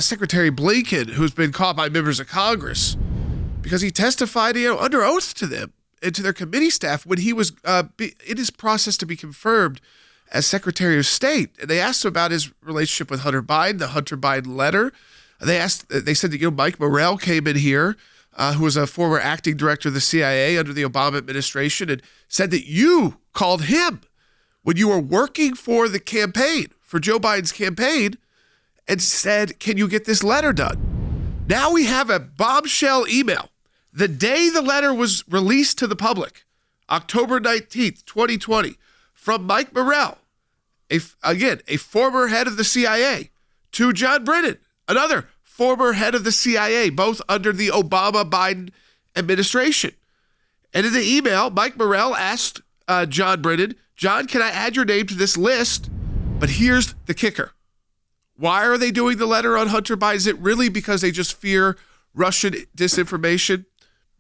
Secretary Blinken, who's been caught by members of Congress because he testified, under oath to them and to their committee staff when he was in his process to be confirmed as Secretary of State. And they asked him about his relationship with Hunter Biden, the Hunter Biden letter. They said that Mike Morell came in here, who was a former acting director of the CIA under the Obama administration, and said that you called him when you were working for the campaign, for Joe Biden's campaign, and said, can you get this letter done? Now we have a bombshell email. The day the letter was released to the public, October 19th, 2020, from Mike Morell, a former head of the CIA, to John Brennan, another former head of the CIA, both under the Obama-Biden administration. And in the email, Mike Morell asked John Brennan, John, can I add your name to this list? But here's the kicker. Why are they doing the letter on Hunter Biden? Is it really because they just fear Russian disinformation?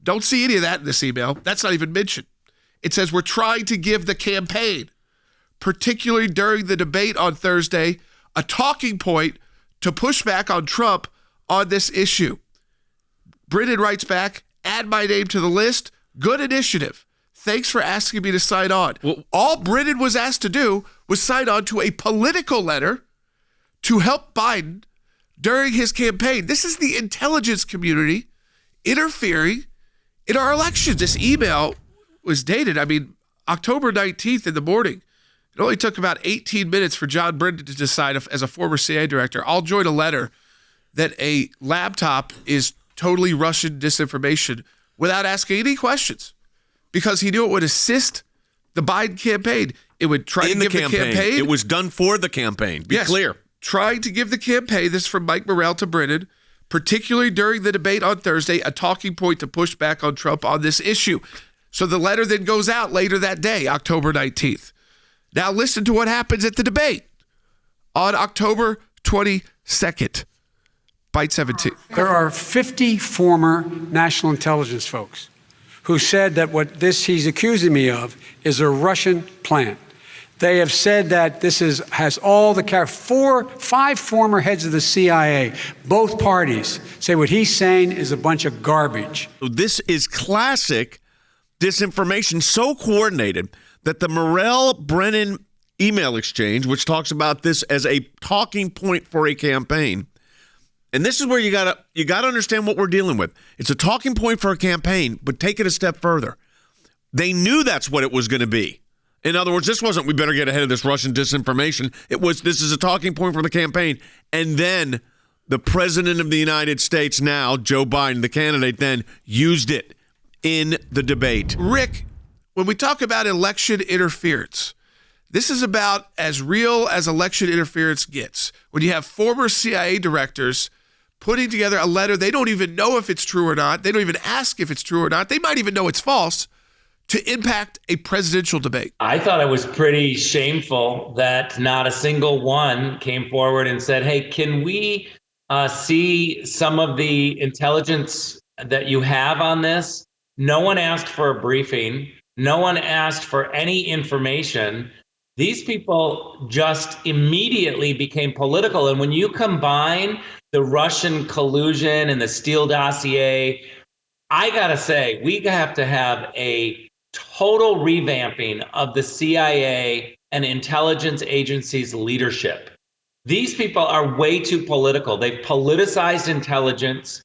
Don't see any of that in this email. That's not even mentioned. It says we're trying to give the campaign, particularly during the debate on Thursday, a talking point to push back on Trump on this issue. Brennan writes back, add my name to the list. Good initiative. Thanks for asking me to sign on. Well, all Brennan was asked to do was sign on to a political letter to help Biden during his campaign. This is the intelligence community interfering in our elections. This email was dated, October 19th in the morning. It only took about 18 minutes for John Brennan to decide, as a former CIA director, I'll join a letter that a laptop is totally Russian disinformation without asking any questions, because he knew it would assist the Biden campaign. It would try to give the campaign. It was done for the campaign. Be clear. Trying to give the campaign, this is from Mike Morell to Brennan, particularly during the debate on Thursday, a talking point to push back on Trump on this issue. So the letter then goes out later that day, October 19th. Now listen to what happens at the debate on October 22nd. Byte 17. There are 50 former national intelligence folks who said that what he's accusing me of is a Russian plant. They have said that this has all the five former heads of the CIA, both parties, say what he's saying is a bunch of garbage. This is classic disinformation, so coordinated that the Morell-Brennan email exchange, which talks about this as a talking point for a campaign, and this is where you gotta understand what we're dealing with. It's a talking point for a campaign, but take it a step further. They knew that's what it was going to be. In other words, this wasn't, we better get ahead of this Russian disinformation. It was, this is a talking point for the campaign. And then the president of the United States now, Joe Biden, the candidate then, used it in the debate. Rick, when we talk about election interference, this is about as real as election interference gets. When you have former CIA directors putting together a letter, they don't even know if it's true or not. They don't even ask if it's true or not. They might even know it's false, to impact a presidential debate. I thought it was pretty shameful that not a single one came forward and said, hey, can we see some of the intelligence that you have on this? No one asked for a briefing. No one asked for any information. These people just immediately became political. And when you combine the Russian collusion and the Steele dossier, I gotta say, we have to have a total revamping of the CIA and intelligence agencies' leadership. These people are way too political. They've politicized intelligence.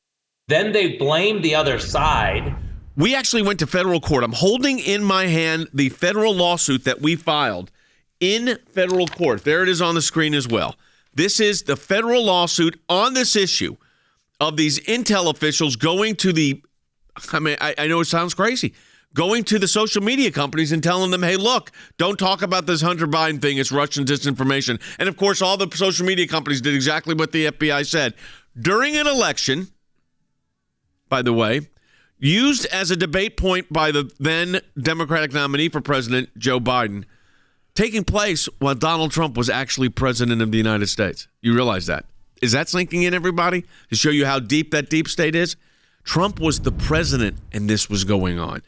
Then they blame the other side. We actually went to federal court. I'm holding in my hand the federal lawsuit that we filed in federal court. There it is on the screen as well. This is the federal lawsuit on this issue of these intel officials going to I know it sounds crazy, going to the social media companies and telling them, hey, look, don't talk about this Hunter Biden thing. It's Russian disinformation. And, of course, all the social media companies did exactly what the FBI said. During an election, by the way, used as a debate point by the then Democratic nominee for president, Joe Biden, taking place while Donald Trump was actually president of the United States. You realize that? Is that sinking in, everybody? To show you how deep that deep state is? Trump was the president and this was going on.